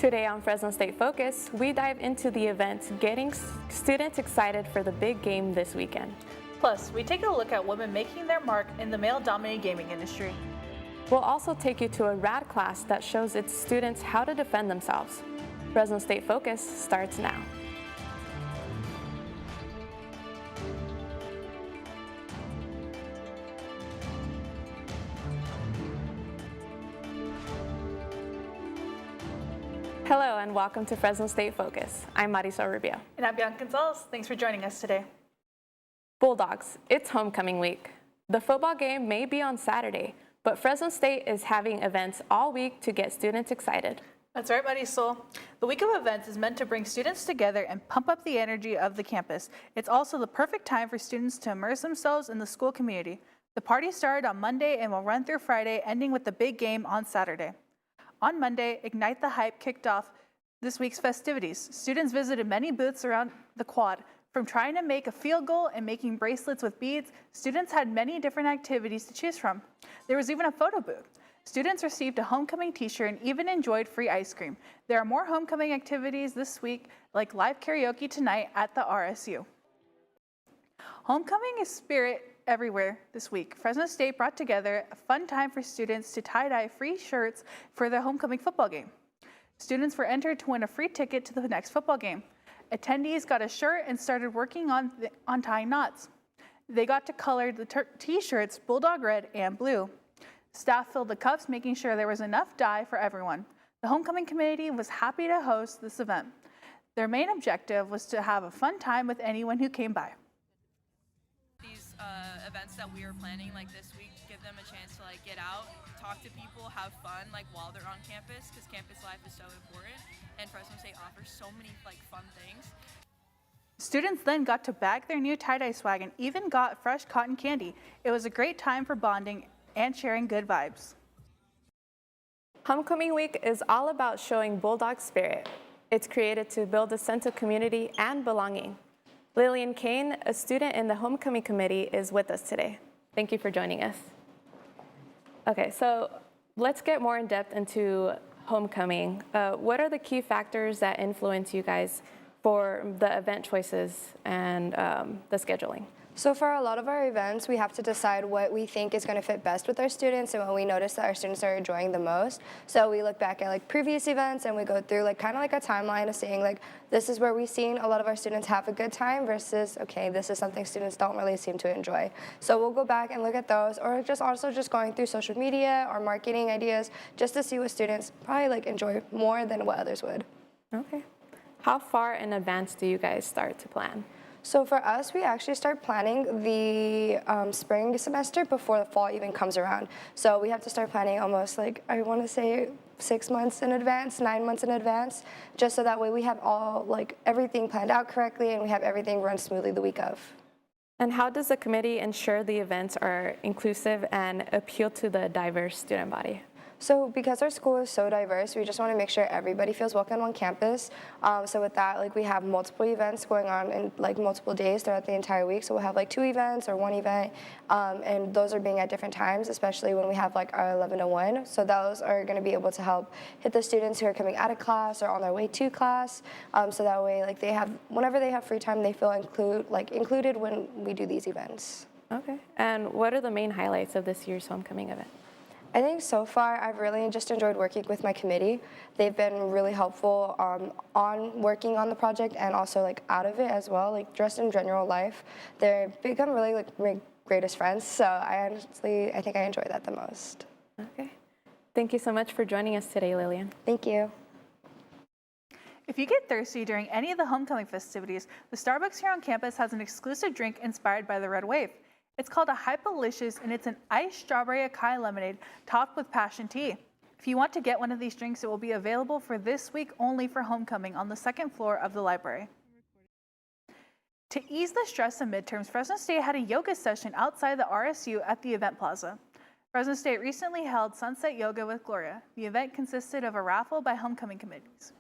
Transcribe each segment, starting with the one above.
Today on Fresno State Focus, we dive into the events getting students excited for the big game this weekend. Plus, we take a look at women making their mark in the male-dominated gaming industry. We'll also take you to a rad class that shows its students how to defend themselves. Fresno State Focus starts now. Hello and welcome to Fresno State Focus. I'm Marisol Rubio. And I'm Bianca Gonzalez. Thanks for joining us today. Bulldogs, it's homecoming week. The football game may be on Saturday, but Fresno State is having events all week to get students excited. That's right, Marisol. The week of events is meant to bring students together and pump up the energy of the campus. It's also the perfect time for students to immerse themselves in the school community. The party started on Monday and will run through Friday, ending with the big game on Saturday. On Monday, Ignite the Hype kicked off this week's festivities. Students visited many booths around the quad. From trying to make a field goal and making bracelets with beads, students had many different activities to choose from. There was even a photo booth. Students received a homecoming t-shirt and even enjoyed free ice cream. There are more homecoming activities this week, like live karaoke tonight at the RSU. Homecoming is spirit everywhere this week. Fresno State brought together a fun time for students to tie-dye free shirts for the homecoming football game. Students were entered to win a free ticket to the next football game. Attendees got a shirt and started working on tying knots. They got to color the t-shirts Bulldog red and blue. Staff filled the cups, making sure there was enough dye for everyone. The homecoming committee was happy to host this event. Their main objective was to have a fun time with anyone who came by. These events that we are planning like this week to give them a chance to get out, talk to people, have fun while they're on campus, because campus life is so important and Fresno State offers so many fun things. Students then got to bag their new tie-dye swag and even got fresh cotton candy. It was a great time for bonding and sharing good vibes. Homecoming week is all about showing Bulldog spirit. It's created to build a sense of community and belonging. Lillian Kane, a student in the homecoming committee, is with us today. Thank you for joining us. Okay, so let's get more in depth into homecoming. What are the key factors that influence you guys for the event choices and the scheduling? So for a lot of our events, we have to decide what we think is going to fit best with our students and what we notice that our students are enjoying the most. So we look back at previous events and we go through kind of a timeline of saying this is where we've seen a lot of our students have a good time versus, okay, this is something students don't really seem to enjoy. So we'll go back and look at those, or just going through social media or marketing ideas just to see what students probably enjoy more than what others would. Okay. How far in advance do you guys start to plan? So for us, we actually start planning the spring semester before the fall even comes around. So we have to start planning almost I want to say 6 months in advance, 9 months in advance, just so that way we have all everything planned out correctly and we have everything run smoothly the week of. And how does the committee ensure the events are inclusive and appeal to the diverse student body? So because our school is so diverse, we just want to make sure everybody feels welcome on campus. So with that, we have multiple events going on in multiple days throughout the entire week. So we'll have 2 events or 1 event, and those are being at different times, especially when we have our 11 to 1. So those are going to be able to help hit the students who are coming out of class or on their way to class. So that way, they have, whenever they have free time, they feel included when we do these events. Okay. And what are the main highlights of this year's homecoming event? I think so far I've really just enjoyed working with my committee. They've been really helpful on working on the project and also out of it as well, just in general life. They've become really my greatest friends, so I think I enjoy that the most. Okay. Thank you so much for joining us today, Lillian. Thank you. If you get thirsty during any of the homecoming festivities, the Starbucks here on campus has an exclusive drink inspired by the Red Wave. It's called a Hypalicious, and it's an iced strawberry acai lemonade topped with passion tea. If you want to get one of these drinks, it will be available for this week only for homecoming on the 2nd floor of the library. To ease the stress of midterms, Fresno State had a yoga session outside the RSU at the event plaza. Fresno State recently held Sunset Yoga with Gloria. The event consisted of a raffle by homecoming committees.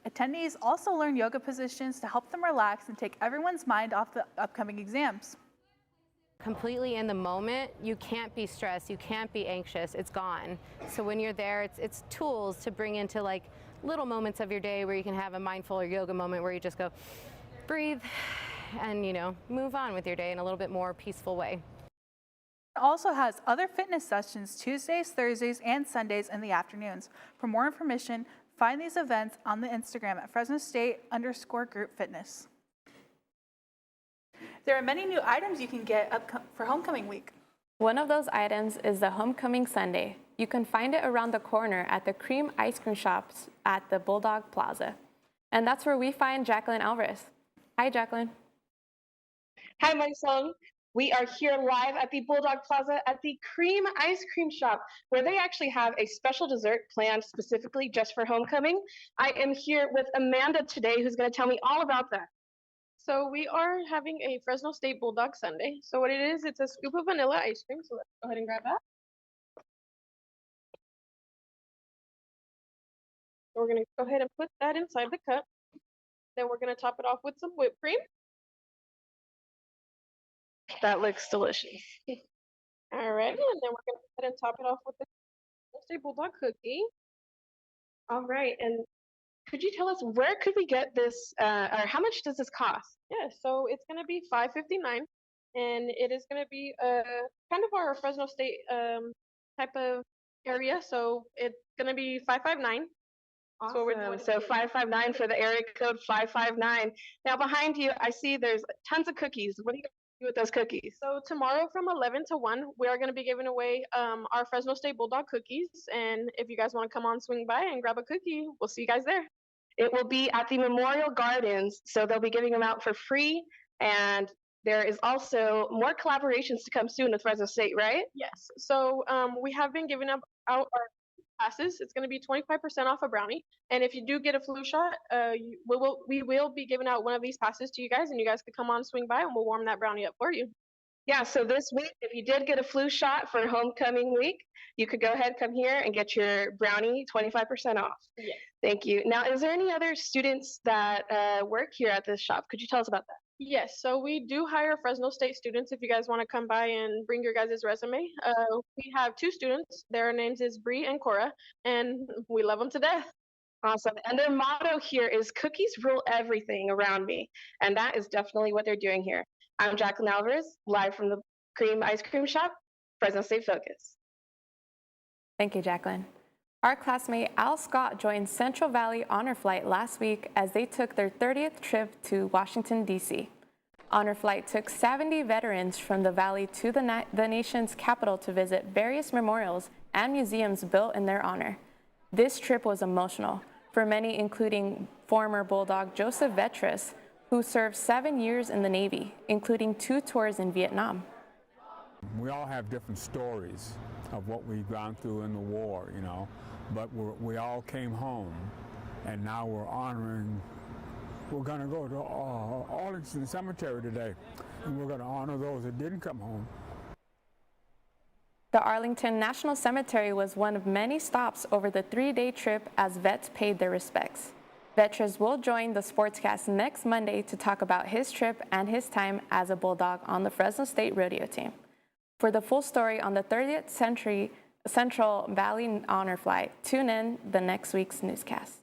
Attendees also learned yoga positions to help them relax and take everyone's mind off the upcoming exams. completely in the moment, you can't be stressed, you can't be anxious, it's gone. So when you're there, it's tools to bring into like little moments of your day where you can have a mindful or yoga moment where you just go, breathe, and move on with your day in a little bit more peaceful way. It also has other fitness sessions Tuesdays, Thursdays, and Sundays in the afternoons. For more information, find these events on the Instagram at Fresno State_group fitness. There are many new items you can get for homecoming week. One of those items is the Homecoming Sundae. You can find it around the corner at the Cream Ice Cream Shops at the Bulldog Plaza. And that's where we find Jacqueline Alvarez. Hi, Jacqueline. Hi, Marisol. We are here live at the Bulldog Plaza at the Cream Ice Cream Shop, where they actually have a special dessert planned specifically just for homecoming. I am here with Amanda today, who's going to tell me all about that. So we are having a Fresno State Bulldog Sundae. So what it is, it's a scoop of vanilla ice cream. So let's go ahead and grab that. We're going to go ahead and put that inside the cup. Then we're going to top it off with some whipped cream. That looks delicious. All right, and then we're going to go ahead and top it off with the Fresno State Bulldog cookie. All right, and could you tell us where could we get this, or how much does this cost? Yeah, so it's going to be $5.59, and it is going to be kind of our Fresno State type of area. So it's going to be $5.59. Awesome. So 559 for the area code 559. Now behind you, I see there's tons of cookies. What are you going to do with those cookies? So tomorrow from 11 to 1, we are going to be giving away our Fresno State Bulldog cookies. And if you guys want to come on, swing by and grab a cookie, we'll see you guys there. It will be at the Memorial Gardens, so they'll be giving them out for free. And there is also more collaborations to come soon with Fresno State, right? Yes. So we have been giving out our passes. It's going to be 25% off a brownie. And if you do get a flu shot, we will be giving out one of these passes to you guys, and you guys could come on, swing by, and we'll warm that brownie up for you. Yeah, so this week, if you did get a flu shot for homecoming week, you could go ahead, come here, and get your brownie 25% off. Yes. Thank you. Now, is there any other students that work here at this shop? Could you tell us about that? Yes, so we do hire Fresno State students if you guys want to come by and bring your guys' resume. We have 2 students. Their names is Bree and Cora, and we love them to death. Awesome. And their motto here is cookies rule everything around me. And that is definitely what they're doing here. I'm Jacqueline Alvarez, live from the Cream Ice Cream Shop, Fresno State Focus. Thank you, Jacqueline. Our classmate Al Scott joined Central Valley Honor Flight last week as they took their 30th trip to Washington, D.C. Honor Flight took 70 veterans from the Valley to the nation's capital to visit various memorials and museums built in their honor. This trip was emotional for many, including former Bulldog Joseph Vetras, who served 7 years in the Navy, including 2 tours in Vietnam. We all have different stories of what we've gone through in the war, but we all came home, and now we're honoring. We're going to go to Arlington Cemetery today, and we're going to honor those that didn't come home. The Arlington National Cemetery was one of many stops over the 3-day trip as vets paid their respects. Vetras will join the Sportscast next Monday to talk about his trip and his time as a Bulldog on the Fresno State Rodeo team. For the full story on the 30th Century Central Valley Honor Flight, tune in the next week's newscast.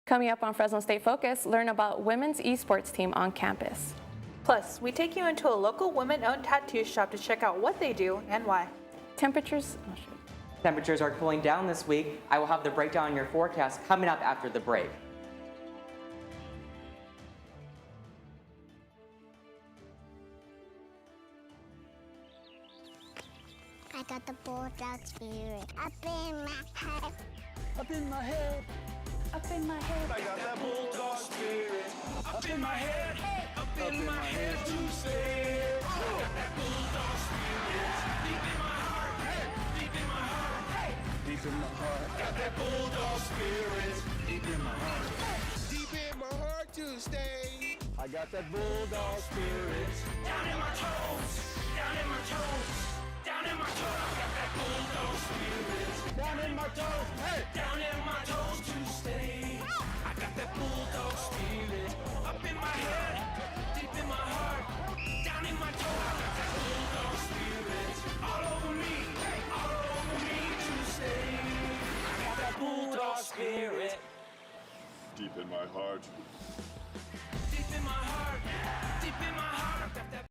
Coming up on Fresno State Focus, learn about women's esports team on campus. Plus, we take you into a local women-owned tattoo shop to check out what they do and why. Temperatures are cooling down this week. I will have the breakdown on your forecast coming up after the break. I got the Bulldog spirit up in my head. Up in my head. Up in my head. I got that Bulldog spirit. Up in my head. Up in my head to say. I got that Bulldog spirit. Deep in my heart. Deep in my heart. Deep in my heart. Got that Bulldog spirit. Deep in my heart. Deep in my heart to stay. I got that Bulldog spirit. Down in my toes. Down in my toes. Down in my toes. I got that Bulldog spirit. Down in my toes. Hey. Down in my toes to stay. I got that Bulldog spirit. Up deep in my head, deep in my heart, down in my toe. I got that bulldog spirit all over me to stay. I got that bulldog spirit deep in my heart. deep in my heart, deep in my heart. I got that.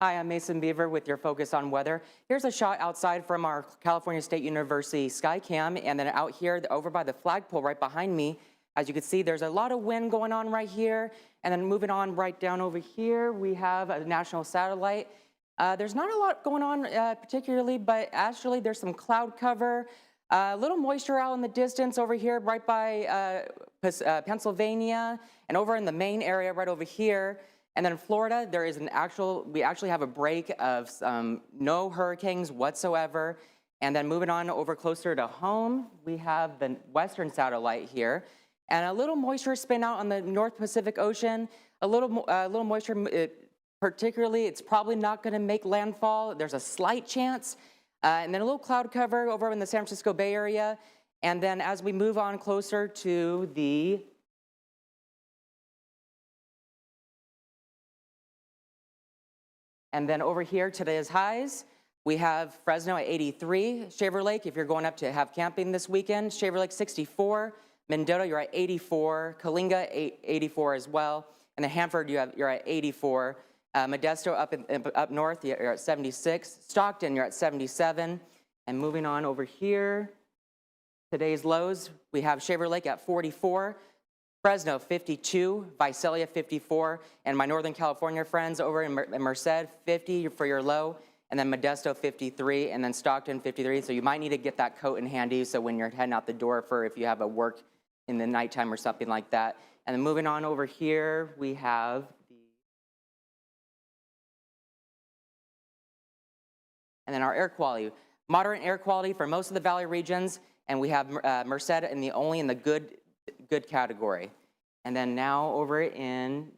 Hi, I'm Mason Beaver with your Focus on Weather. Here's a shot outside from our California State University Skycam, and then out here over by the flagpole right behind me, as you can see, there's a lot of wind going on right here. And then moving on right down over here, we have a national satellite. There's not a lot going on particularly, but actually there's some cloud cover, a little moisture out in the distance over here right by Pennsylvania, and over in the Maine area right over here. And then in Florida, there is we actually have a break of no hurricanes whatsoever. And then moving on over closer to home, we have the western satellite here. And a little moisture spin out on the North Pacific Ocean. A little moisture, particularly, it's probably not gonna make landfall. There's a slight chance. And then a little cloud cover over in the San Francisco Bay Area. And then as we move on closer to the And then over here, today's highs, we have Fresno at 83, Shaver Lake, if you're going up to have camping this weekend, Shaver Lake 64, Mendota, you're at 84, Kalinga 84 as well, and then Hanford, you're at 84, Modesto up north, you're at 76, Stockton, you're at 77, and moving on over here, today's lows, we have Shaver Lake at 44, Fresno 52, Visalia 54, and my Northern California friends over in Merced 50 for your low, and then Modesto 53, and then Stockton 53. So you might need to get that coat in handy so when you're heading out the door for if you have a work in the nighttime or something like that. And then moving on over here, we have and then our air quality. Moderate air quality for most of the valley regions, and we have Merced only in the good category. And then now over in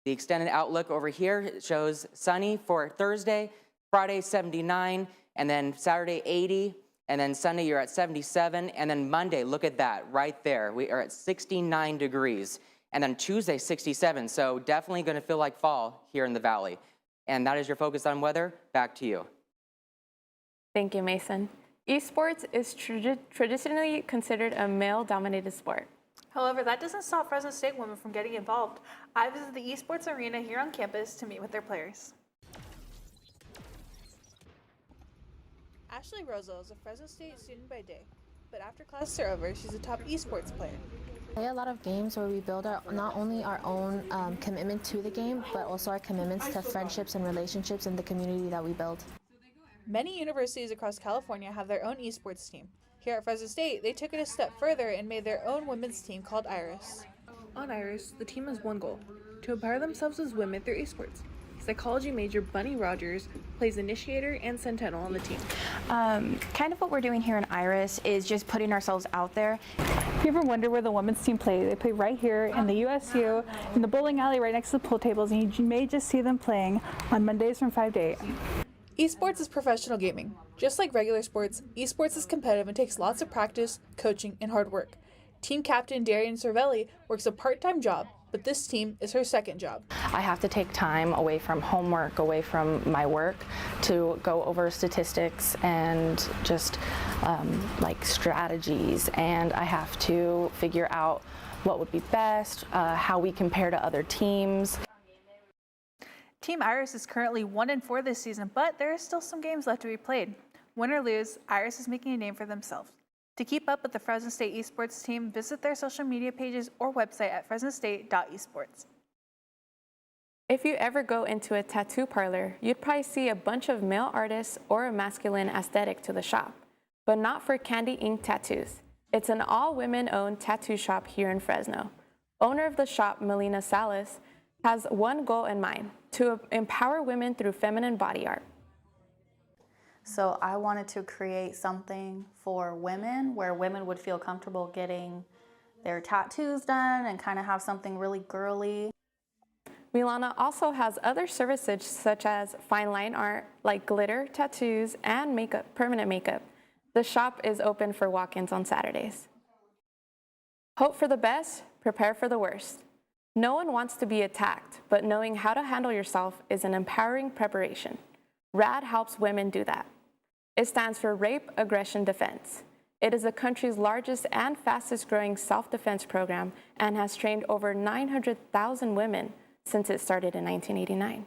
the extended outlook over here, it shows sunny for Thursday, Friday 79, and then Saturday 80, and then Sunday you're at 77, and then Monday, look at that right there. We are at 69 degrees, and then Tuesday 67, so definitely gonna feel like fall here in the valley. And that is your Focus on Weather. Back to you. Thank you, Mason. Esports is traditionally considered a male-dominated sport. However, that doesn't stop Fresno State women from getting involved. I visited the esports arena here on campus to meet with their players. Ashley Rozo is a Fresno State student by day, but after classes are over, she's a top esports player. Play a lot of games where we build not only our own commitment to the game, but also our commitments to friendships and relationships in the community that we build. Many universities across California have their own esports team. Here at Fresno State, they took it a step further and made their own women's team called Iris. On Iris, the team has one goal: to empower themselves as women through esports. Psychology major Bunny Rogers plays Initiator and Sentinel on the team. Kind of what we're doing here in Iris is just putting ourselves out there. If you ever wonder where the women's team play, they play right here in the USU, in the bowling alley right next to the pool tables, and you may just see them playing on Mondays from 5 to 8. Esports is professional gaming. Just like regular sports, esports is competitive and takes lots of practice, coaching, and hard work. Team captain Darian Cervelli works a part-time job, but this team is her second job. I have to take time away from homework, away from my work, to go over statistics and just like strategies, and I have to figure out what would be best, how we compare to other teams. Team Iris is currently 1-4 this season, but there are still some games left to be played. Win or lose, Iris is making a name for themselves. To keep up with the Fresno State esports team, visit their social media pages or website at fresnostate.esports. If you ever go into a tattoo parlor, you'd probably see a bunch of male artists or a masculine aesthetic to the shop, but not for Candy Ink Tattoos. It's an all-women-owned tattoo shop here in Fresno. Owner of the shop, Melina Salas, has one goal in mind: to empower women through feminine body art. So I wanted to create something for women where women would feel comfortable getting their tattoos done and kind of have something really girly. Milana also has other services such as fine line art, like glitter tattoos and makeup, permanent makeup. The shop is open for walk-ins on Saturdays. Hope for the best, prepare for the worst. No one wants to be attacked, but knowing how to handle yourself is an empowering preparation. RAD helps women do that. It stands for Rape Aggression Defense. It is the country's largest and fastest growing self-defense program and has trained over 900,000 women since it started in 1989.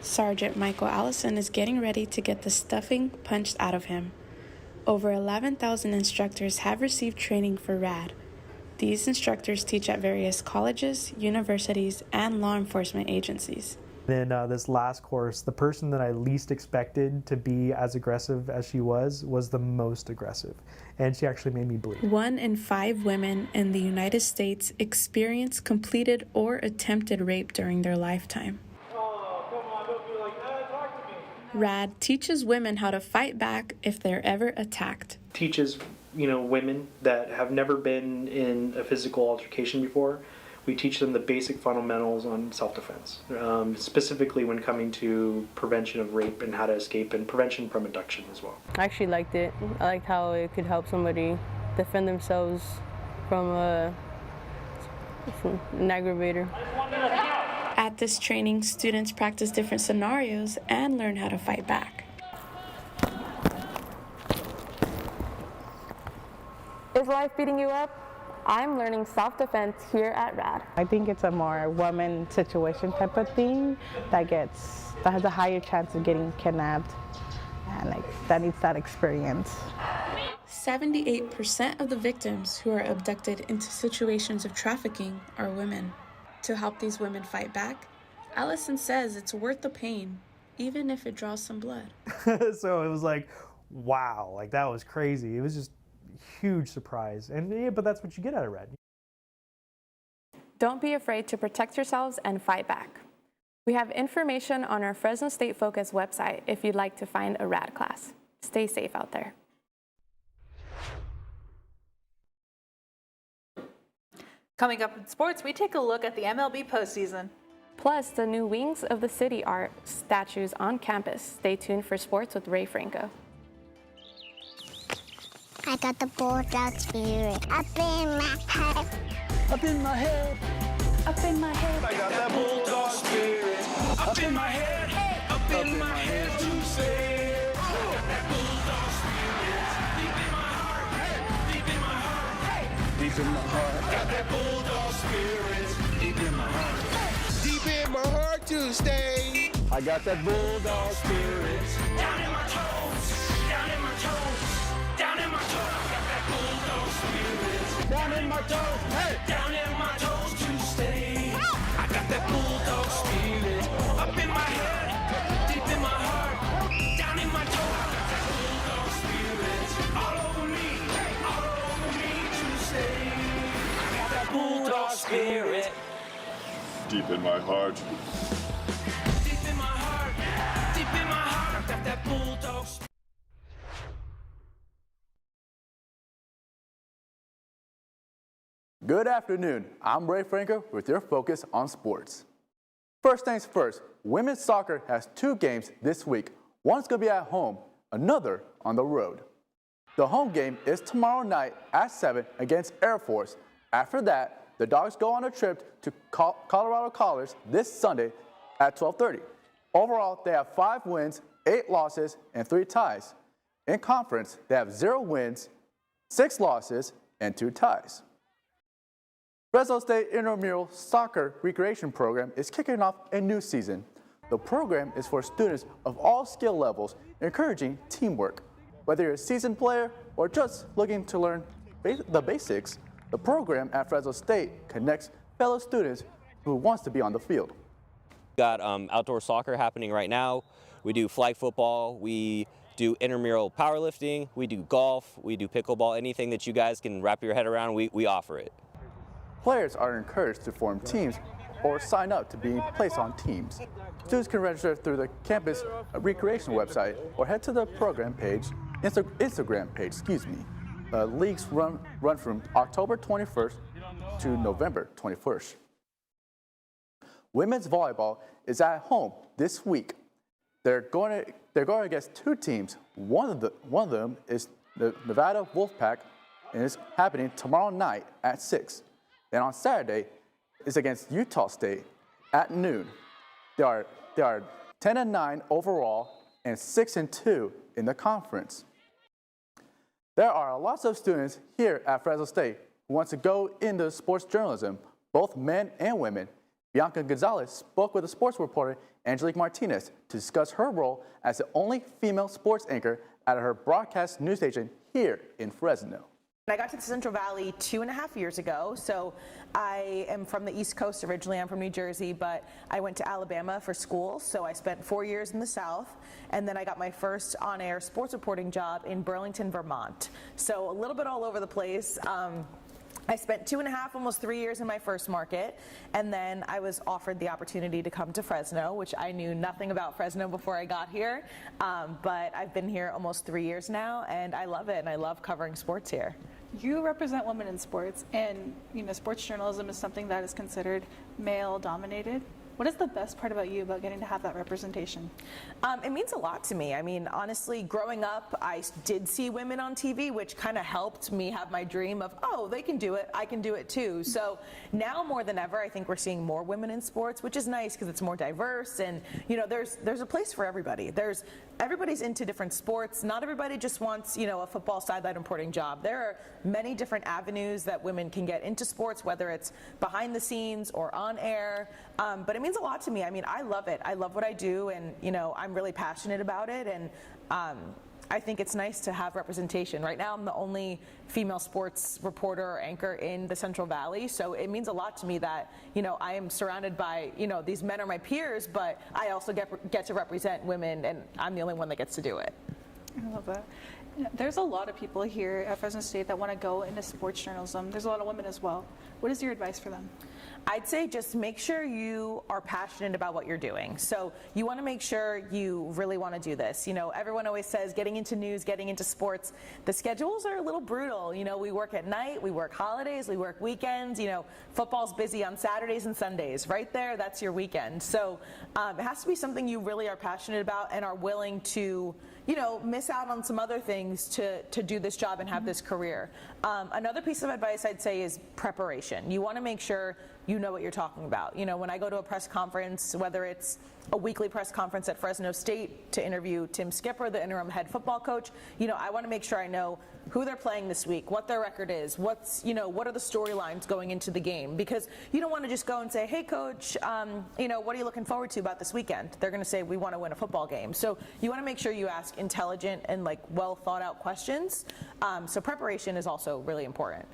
Sergeant Michael Allison is getting ready to get the stuffing punched out of him. Over 11,000 instructors have received training for RAD. These instructors teach at various colleges, universities, and law enforcement agencies. In this last course, the person that I least expected to be as aggressive as she was the most aggressive, and she actually made me bleed. 1 in 5 women in the United States experience completed or attempted rape during their lifetime. RAD teaches women how to fight back if they're ever attacked. Teaches, women that have never been in a physical altercation before. We teach them the basic fundamentals on self-defense, specifically when coming to prevention of rape and how to escape, and prevention from abduction as well. I actually liked it. I liked how it could help somebody defend themselves from an aggravator. At this training, students practice different scenarios and learn how to fight back. Is life beating you up? I'm learning self-defense here at RAD. I think it's a more woman situation type of thing that has a higher chance of getting kidnapped, and that needs that experience. 78% of the victims who are abducted into situations of trafficking are women. To help these women fight back, Allison says it's worth the pain, even if it draws some blood. So it was like, wow, that was crazy. It was just a huge surprise. But that's what you get out of RAD. Don't be afraid to protect yourselves and fight back. We have information on our Fresno State Focus website if you'd like to find a RAD class. Stay safe out there. Coming up in sports, we take a look at the MLB postseason. Plus, the new Wings of the City art statues on campus. Stay tuned for sports with Ray Franco. I got the bulldog spirit up in my head. Up in my head. Up in my head. I got that bulldog spirit. Up in my head. Up in my head to say. I got that bulldog spirit. Deep in my heart. Deep in my heart. Deep in my heart. I got that bulldog spirit. Deep in my heart. Deep in my heart to stay. I got that bulldog spirit. Down in my toes. Down in my toes. Down in my toes. I got that bulldog spirit. Down in my toes. Hey. Down in my toes to stay. I got that bulldog spirit. Up in my head. Deep in my heart. Down in my toes. I got that bulldog spirit. All over me. All over me to stay. I got that bulldog spirit. Deep in my heart. Deep in my heart. Deep in my heart. I got that bulldog spirit. Good afternoon. I'm Ray Franco with your focus on sports. First things first, women's soccer has 2 games this week. One's going to be at home, another on the road. The home game is tomorrow night at 7 against Air Force. After that, the Dogs go on a trip to Colorado College this Sunday at 12:30. Overall, they have 5 wins, 8 losses, and 3 ties. In conference, they have 0 wins, 6 losses, and 2 ties. Fresno State Intramural Soccer Recreation Program is kicking off a new season. The program is for students of all skill levels, encouraging teamwork. Whether you're a seasoned player or just looking to learn the basics, the program at Fresno State connects fellow students who wants to be on the field. We got outdoor soccer happening right now. We do flag football. We do intramural powerlifting. We do golf. We do pickleball. Anything that you guys can wrap your head around, we offer it. Players are encouraged to form teams or sign up to be placed on teams. Students can register through the campus recreation website or head to the program page, Instagram page, Leagues run from October 21st to November 21st. Women's volleyball is at home this week. They're going against two teams. One of them is the Nevada Wolfpack, and it's happening tomorrow night at 6. And on Saturday, it's against Utah State at noon. They are 10-9 overall and 6-2 in the conference. There are lots of students here at Fresno State who want to go into sports journalism, both men and women. Bianca Gonzalez spoke with a sports reporter, Angelique Martinez, to discuss her role as the only female sports anchor at her broadcast news station here in Fresno. I got to the Central Valley 2.5 years ago, so I am from the East Coast originally. I'm from New Jersey, but I went to Alabama for school, so I spent 4 years in the South, and then I got my first on-air sports reporting job in Burlington, Vermont. So a little bit all over the place. I spent 2.5, almost 3 years in my first market, and then I was offered the opportunity to come to Fresno, which I knew nothing about Fresno before I got here, but I've been here almost 3 years now, and I love it, and I love covering sports here. You represent women in sports, and sports journalism is something that is considered male-dominated. What is the best part about you about getting to have that representation? It means a lot to me. I mean, honestly, growing up, I did see women on TV, which kind of helped me have my dream of, oh, they can do it, I can do it too. So now more than ever, I think we're seeing more women in sports, which is nice because it's more diverse, and there's a place for everybody. Everybody's into different sports. Not everybody just wants a football sideline reporting job. There are many different avenues that women can get into sports, whether it's behind the scenes or on air. But it means a lot to me. I mean, I love it. I love what I do, and I'm really passionate about it, and I think it's nice to have representation. Right now, I'm the only female sports reporter or anchor in the Central Valley, so it means a lot to me that I am surrounded by these men are my peers, but I also get to represent women, and I'm the only one that gets to do it. I love that. There's a lot of people here at Fresno State that want to go into sports journalism. There's a lot of women as well. What is your advice for them? I'd say just make sure you are passionate about what you're doing. So you want to make sure you really want to do this. Everyone always says getting into news, getting into sports, the schedules are a little brutal. We work at night, we work holidays, we work weekends. Football's busy on Saturdays and Sundays. Right there, that's your weekend. So it has to be something you really are passionate about and are willing to miss out on some other things to do this job and have this career. Another piece of advice I'd say is preparation. You want to make sure you know what you're talking about. When I go to a press conference, whether it's a weekly press conference at Fresno State to interview Tim Skipper, the interim head football coach, I want to make sure I know who they're playing this week, what their record is, what are the storylines going into the game, because you don't want to just go and say, hey coach, what are you looking forward to about this weekend? They're going to say, we want to win a football game. So you want to make sure you ask intelligent and well thought out questions. So preparation is also really important.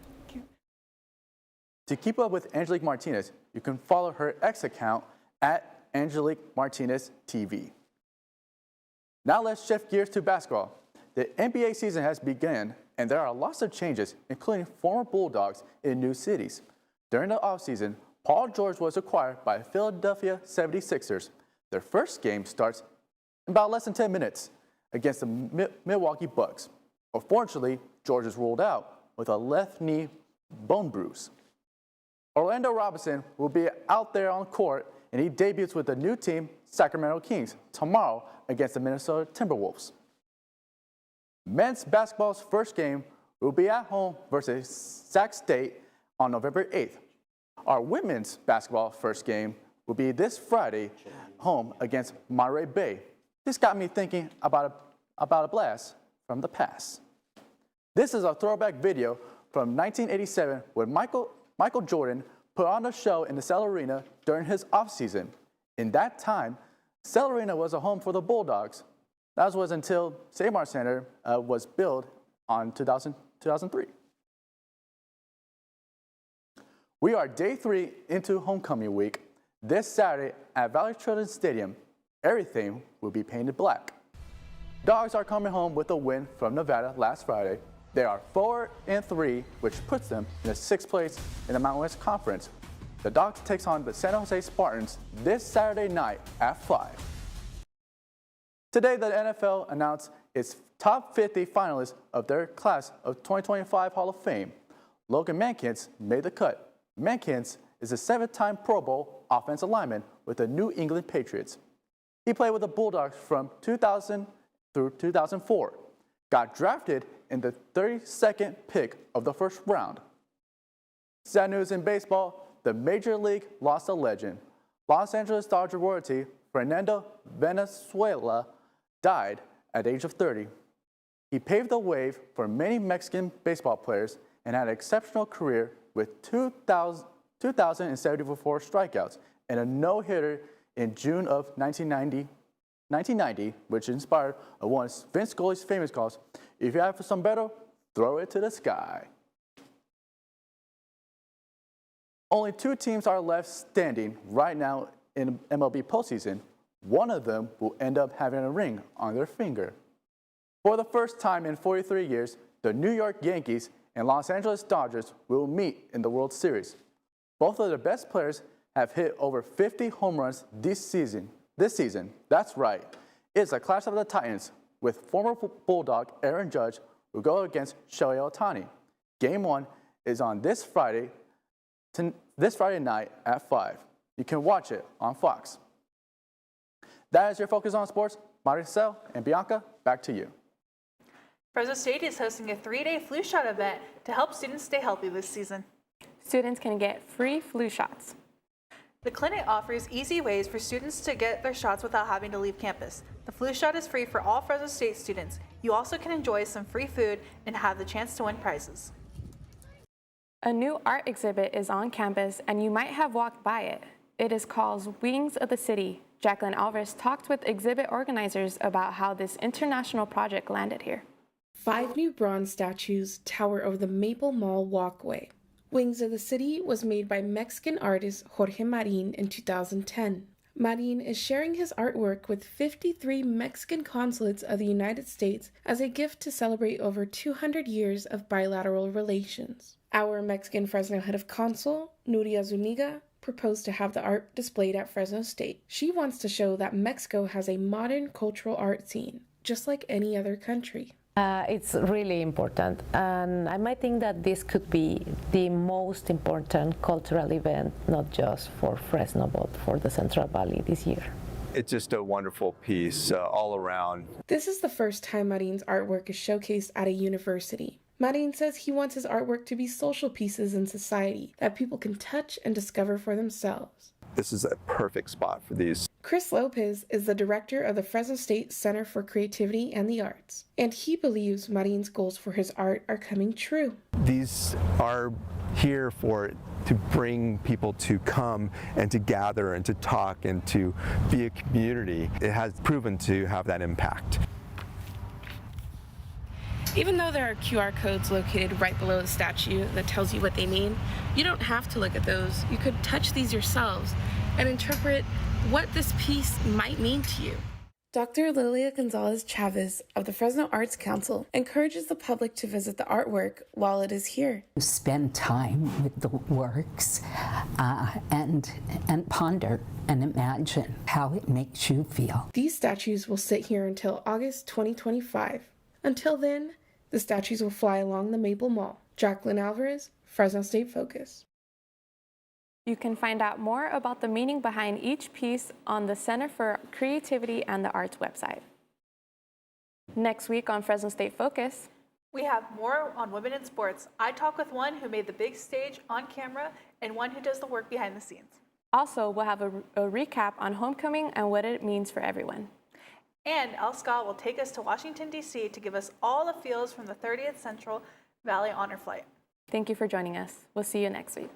To keep up with Angelique Martinez, you can follow her X account at Angelique Martinez TV. Now let's shift gears to basketball. The NBA season has begun, and there are lots of changes, including former Bulldogs in new cities. During the offseason, Paul George was acquired by Philadelphia 76ers. Their first game starts in about less than 10 minutes against the Milwaukee Bucks. Unfortunately, George is ruled out with a left knee bone bruise. Orlando Robinson will be out there on court, and he debuts with the new team, Sacramento Kings, tomorrow against the Minnesota Timberwolves. Men's basketball's first game will be at home versus Sac State on November 8th. Our women's basketball first game will be this Friday, home against Monterey Bay. This got me thinking about a blast from the past. This is a throwback video from 1987 when Michael Jordan put on a show in the Cell Arena during his offseason. In that time, Cell Arena was a home for the Bulldogs. That was until Seymour Center was built on 2003. We are day 3 into homecoming week. This Saturday at Valley Children's Stadium, everything will be painted black. Dogs are coming home with a win from Nevada last Friday. They are 4-3, which puts them in the 6th place in the Mountain West Conference. The Dogs takes on the San Jose Spartans this Saturday night at 5. Today, the NFL announced its top 50 finalists of their class of 2025 Hall of Fame. Logan Mankins made the cut. Mankins is a 7-time Pro Bowl offensive lineman with the New England Patriots. He played with the Bulldogs from 2000 through 2004. Got drafted in the 32nd pick of the first round. Sad news in baseball, the Major League lost a legend. Los Angeles Dodger royalty Fernando Valenzuela died at the age of 30. He paved the way for many Mexican baseball players and had an exceptional career with 2,074 strikeouts and a no-hitter in June of 1990, which inspired one of Vince Scully's famous calls, "If you have a sombrero, throw it to the sky." Only 2 teams are left standing right now in MLB postseason. One of them will end up having a ring on their finger. For the first time in 43 years, the New York Yankees and Los Angeles Dodgers will meet in the World Series. Both of their best players have hit over 50 home runs this season. That's right. It's a clash of the Titans, with former Bulldog Aaron Judge who go against Shohei Ohtani. Game 1 is on this Friday night at 5. You can watch it on Fox. That is your Focus on Sports. Maricel and Bianca, back to you. Fresno State is hosting a 3-day flu shot event to help students stay healthy this season. Students can get free flu shots. The clinic offers easy ways for students to get their shots without having to leave campus. The flu shot is free for all Fresno State students. You also can enjoy some free food and have the chance to win prizes. A new art exhibit is on campus, and you might have walked by it. It is called Wings of the City. Jacqueline Alvarez talked with exhibit organizers about how this international project landed here. 5 new bronze statues tower over the Maple Mall walkway. Wings of the City was made by Mexican artist Jorge Marin in 2010. Marin is sharing his artwork with 53 Mexican consulates of the United States as a gift to celebrate over 200 years of bilateral relations. Our Mexican Fresno head of consul, Nuria Zuniga, proposed to have the art displayed at Fresno State. She wants to show that Mexico has a modern cultural art scene, just like any other country. It's really important, and I might think that this could be the most important cultural event, not just for Fresno, but for the Central Valley this year. It's just a wonderful piece all around. This is the first time Marin's artwork is showcased at a university. Marin says he wants his artwork to be social pieces in society that people can touch and discover for themselves. This is a perfect spot for these. Chris Lopez is the director of the Fresno State Center for Creativity and the Arts, and he believes Marin's goals for his art are coming true. These are here to bring people to come and to gather and to talk and to be a community. It has proven to have that impact. Even though there are QR codes located right below the statue that tells you what they mean, you don't have to look at those. You could touch these yourselves and interpret what this piece might mean to you. Dr. Lilia Gonzalez Chavez of the Fresno Arts Council encourages the public to visit the artwork while it is here. Spend time with the works and ponder and imagine how it makes you feel. These statues will sit here until August 2025. Until then, the statues will fly along the Maple Mall. Jacqueline Alvarez, Fresno State Focus. You can find out more about the meaning behind each piece on the Center for Creativity and the Arts website. Next week on Fresno State Focus, we have more on women in sports. I talk with one who made the big stage on camera and one who does the work behind the scenes. Also, we'll have a recap on homecoming and what it means for everyone. And Al Scott will take us to Washington, D.C. to give us all the feels from the 30th Central Valley Honor Flight. Thank you for joining us. We'll see you next week.